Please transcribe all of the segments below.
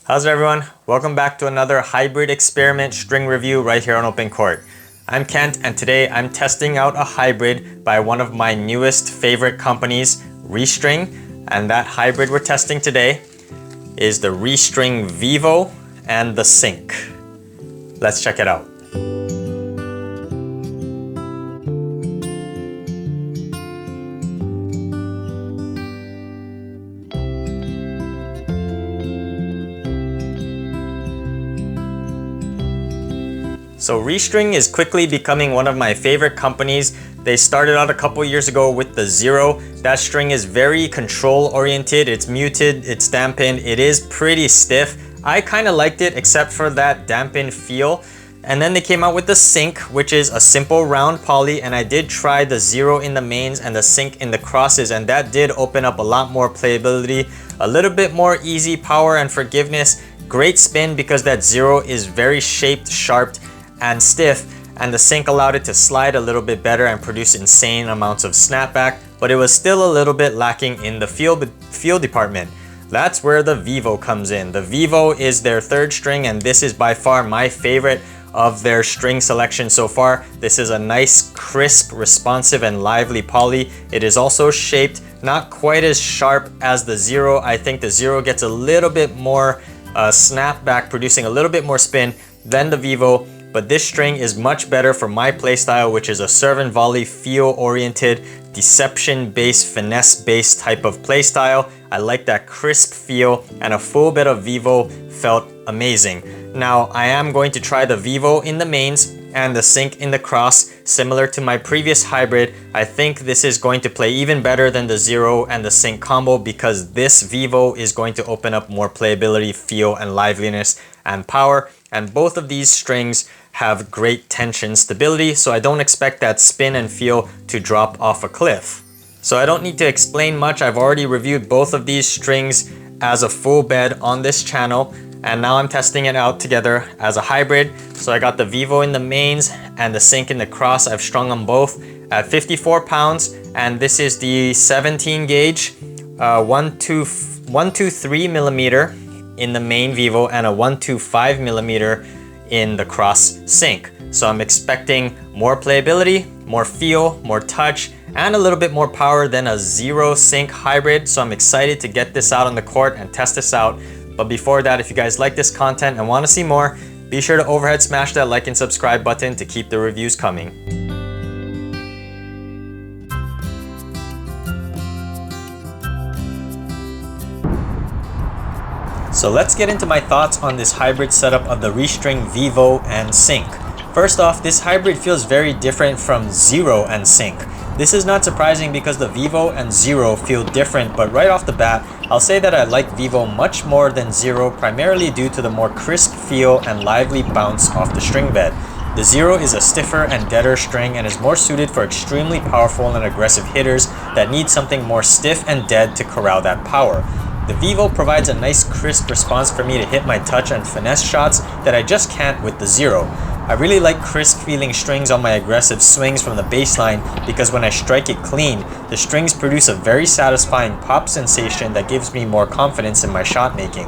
How's it everyone? Welcome back to another hybrid experiment string review right here on OpenCourt. I'm Kent and today I'm testing out a hybrid by one of my newest favorite companies, ReString, and that hybrid we're testing today is the ReString Vivo and the 𝐴𝐚𝐽. Let's check it out. So ReString is quickly becoming one of my favorite companies. They started out a couple years ago with the 𝐥𝐤𝐤. That string is very control oriented, it's muted, it's dampened, it is pretty stiff. I kind of liked it except for that dampened feel. And then they came out with the 𝐴𝐚𝐽, which is a simple round poly, and I did try the 𝐥𝐤 in the mains and the 𝐴𝐚𝐽 in the crosses, and that did open up a lot more playability, a little bit more easy power and forgiveness, great spin because that 𝐥𝐤 is very shaped, sharp, and stiff, and the 𝐴𝐚𝐽 allowed it to slide a little bit better and produce insane amounts of snapback, but it was still a little bit lacking in the feel department. That's where the Vivo comes in. The Vivo is their third string, and this is by far my favorite of their string selection so far. This is a nice, crisp, responsive, and lively poly. It is also shaped not quite as sharp as the 𝐥𝐤. I think the 𝐥𝐤 gets a little bit more snapback, producing a little bit more spin than the Vivo. But this string is much better for my playstyle, which is a serve and volley feel-oriented, deception-based, finesse-based type of playstyle. I like that crisp feel, and a full bit of Vivo felt amazing. Now, I am going to try the Vivo in the mains and the 𝐴𝐚𝐽 in the cross. Similar to my previous hybrid, I think this is going to play even better than the 𝐥𝐤 and the 𝐴𝐚𝐽 combo because this Vivo is going to open up more playability, feel, and liveliness and power. And both of these strings have great tension stability, so I don't expect that spin and feel to drop off a cliff. So I don't need to explain much. I've already reviewed both of these strings as a full bed on this channel, and now I'm testing it out together as a hybrid. So I got the Vivo in the mains and the 𝐴𝐚𝐽 in the cross. I've strung them both at 54 pounds, and this is the 17 gauge 123 millimeter in the main Vivo and a 125 millimeter in the cross 𝐴𝐚𝐽. So I'm expecting more playability, more feel, more touch, and a little bit more power than a 𝐥𝐤 𝐴𝐚𝐽 hybrid. So I'm excited to get this out on the court and test this out. But before that, if you guys like this content and want to see more, be sure to overhead smash that like and subscribe button to keep the reviews coming. So let's get into my thoughts on this hybrid setup of the ReString Vivo and 𝐴𝐚𝐽. First off, this hybrid feels very different from 𝐥𝐤 and 𝐴𝐚𝐽. This is not surprising because the Vivo and 𝐥𝐤 feel different, but right off the bat, I'll say that I like Vivo much more than 𝐥𝐤, primarily due to the more crisp feel and lively bounce off the string bed. The 𝐥𝐤 is a stiffer and deader string and is more suited for extremely powerful and aggressive hitters that need something more stiff and dead to corral that power. The Vivo provides a nice crisp response for me to hit my touch and finesse shots that I just can't with the 𝐥𝐤. I really like crisp feeling strings on my aggressive swings from the baseline because when I strike it clean, the strings produce a very satisfying pop sensation that gives me more confidence in my shot making.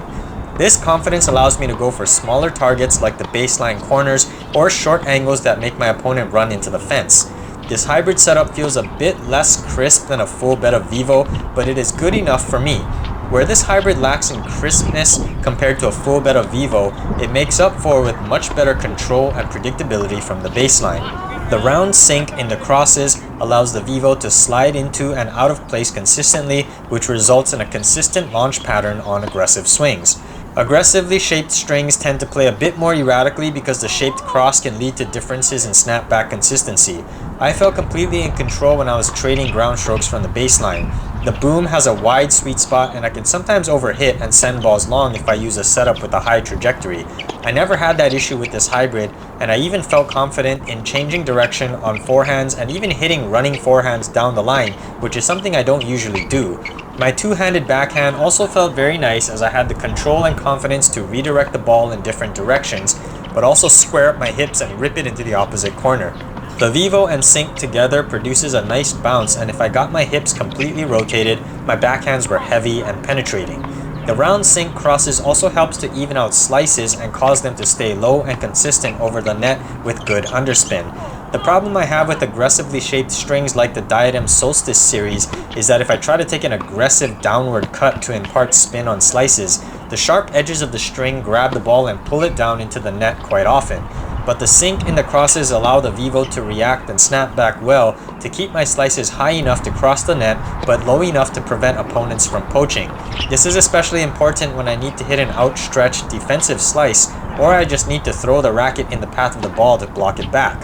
This confidence allows me to go for smaller targets like the baseline corners or short angles that make my opponent run into the fence. This hybrid setup feels a bit less crisp than a full bed of Vivo, but it is good enough for me. Where this hybrid lacks in crispness compared to a full bed of Vivo, it makes up for with much better control and predictability from the baseline. The round 𝐴𝐚𝐽 in the crosses allows the Vivo to slide into and out of place consistently, which results in a consistent launch pattern on aggressive swings. Aggressively shaped strings tend to play a bit more erratically because the shaped cross can lead to differences in snapback consistency. I felt completely in control when I was trading ground strokes from the baseline. The boom has a wide sweet spot and I can sometimes overhit and send balls long if I use a setup with a high trajectory. I never had that issue with this hybrid, and I even felt confident in changing direction on forehands and even hitting running forehands down the line, which is something I don't usually do. My two-handed backhand also felt very nice as I had the control and confidence to redirect the ball in different directions, but also square up my hips and rip it into the opposite corner. The Vivo and 𝐴𝐚𝐽 together produces a nice bounce, and if I got my hips completely rotated, my backhands were heavy and penetrating. The round sink crosses also helps to even out slices and cause them to stay low and consistent over the net with good underspin. The problem I have with aggressively shaped strings like the Diadem Solstice series is that if I try to take an aggressive downward cut to impart spin on slices, the sharp edges of the string grab the ball and pull it down into the net quite often. But the sink in the crosses allow the Vivo to react and snap back well to keep my slices high enough to cross the net but low enough to prevent opponents from poaching. This is especially important when I need to hit an outstretched defensive slice or I just need to throw the racket in the path of the ball to block it back.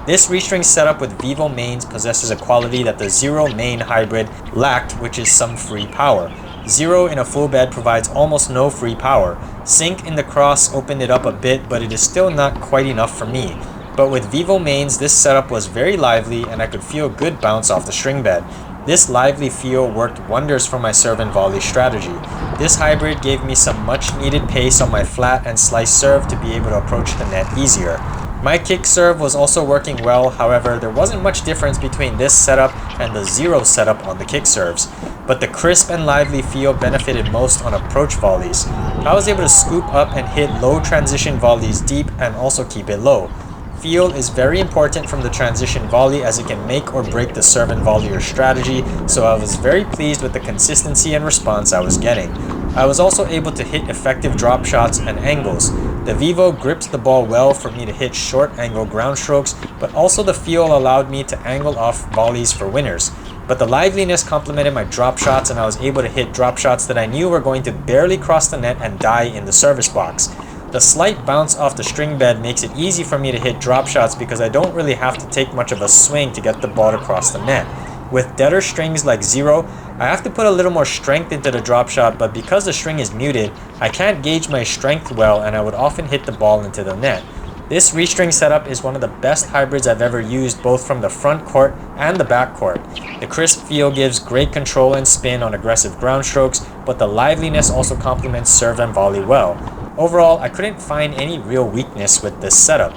This restring setup with Vivo mains possesses a quality that the Zero main hybrid lacked, which is some free power. Zero in a full bed provides almost no free power. Sync in the cross opened it up a bit, but it is still not quite enough for me. But with Vivo mains, this setup was very lively and I could feel good bounce off the string bed. This lively feel worked wonders for my serve and volley strategy. This hybrid gave me some much needed pace on my flat and slice serve to be able to approach the net easier. My kick serve was also working well, however there wasn't much difference between this setup and the Zero setup on the kick serves. But the crisp and lively feel benefited most on approach volleys. I was able to scoop up and hit low transition volleys deep and also keep it low. Feel is very important from the transition volley as it can make or break the serve and volleyer strategy, so I was very pleased with the consistency and response I was getting. I was also able to hit effective drop shots and angles. The Vivo gripped the ball well for me to hit short angle ground strokes, but also the feel allowed me to angle off volleys for winners. But the liveliness complemented my drop shots and I was able to hit drop shots that I knew were going to barely cross the net and die in the service box. The slight bounce off the string bed makes it easy for me to hit drop shots because I don't really have to take much of a swing to get the ball to cross the net. With deader strings like Zero, I have to put a little more strength into the drop shot, but because the string is muted, I can't gauge my strength well and I would often hit the ball into the net. This restring setup is one of the best hybrids I've ever used both from the front court and the back court. The crisp feel gives great control and spin on aggressive ground strokes, but the liveliness also complements serve and volley well. Overall, I couldn't find any real weakness with this setup.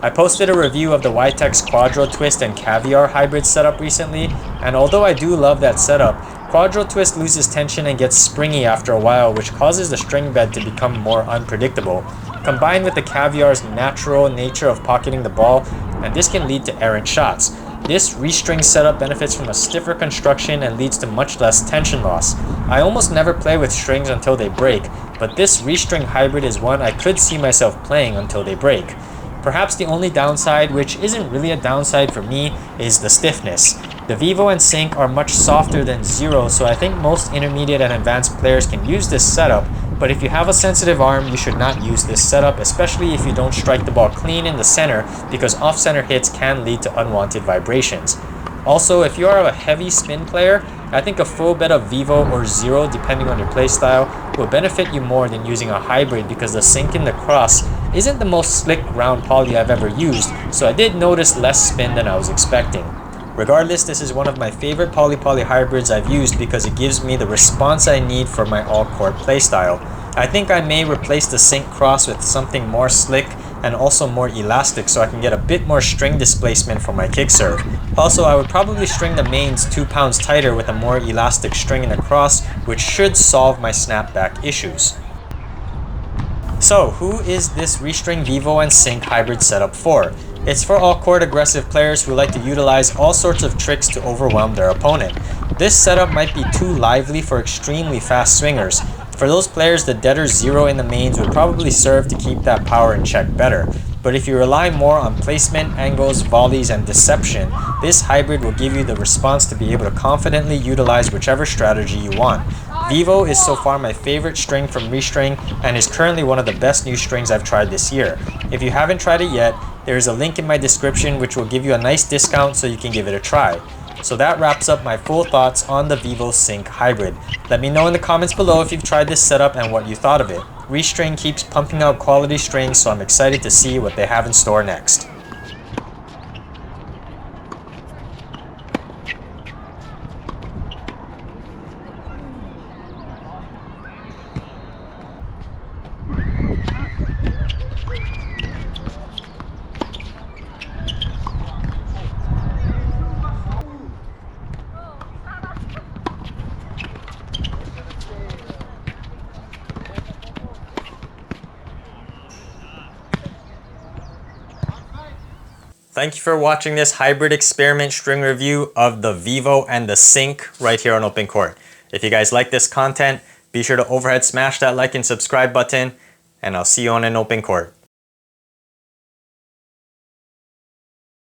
I posted a review of the Itex Quadro Twist and Caviar hybrid setup recently, and although I do love that setup, Quadro Twist loses tension and gets springy after a while, which causes the string bed to become more unpredictable. Combined with the Caviar's natural nature of pocketing the ball, and this can lead to errant shots. This restring setup benefits from a stiffer construction and leads to much less tension loss. I almost never play with strings until they break, but this restring hybrid is one I could see myself playing until they break. Perhaps the only downside, which isn't really a downside for me, is the stiffness. The Vivo and Sync are much softer than Zero, so I think most intermediate and advanced players can use this setup, but if you have a sensitive arm, you should not use this setup, especially if you don't strike the ball clean in the center, because off-center hits can lead to unwanted vibrations. Also, if you are a heavy spin player, I think a full bed of Vivo or Zero, depending on your playstyle, will benefit you more than using a hybrid because the Sync in the cross isn't the most slick round poly I've ever used, so I did notice less spin than I was expecting. Regardless, this is one of my favorite poly-poly hybrids I've used because it gives me the response I need for my all-court playstyle. I think I may replace the Sync cross with something more slick and also more elastic so I can get a bit more string displacement for my kick serve. Also, I would probably string the mains 2 pounds tighter with a more elastic string in the cross, which should solve my snapback issues. So, who is this ReString Vivo and Sync hybrid setup for? It's for all court aggressive players who like to utilize all sorts of tricks to overwhelm their opponent. This setup might be too lively for extremely fast swingers. For those players, the deader Zero in the mains would probably serve to keep that power in check better. But if you rely more on placement, angles, volleys, and deception, this hybrid will give you the response to be able to confidently utilize whichever strategy you want. Vivo is so far my favorite string from ReString and is currently one of the best new strings I've tried this year. If you haven't tried it yet, there is a link in my description which will give you a nice discount so you can give it a try. So that wraps up my full thoughts on the Vivo Sync hybrid. Let me know in the comments below if you've tried this setup and what you thought of it. ReString keeps pumping out quality strings, so I'm excited to see what they have in store next. Thank you for watching this hybrid experiment string review of the Vivo and the 𝐤𝐨𝐵 right here on OpenCourt. If you guys like this content, be sure to overhead smash that like and subscribe button, and I'll see you on an OpenCourt.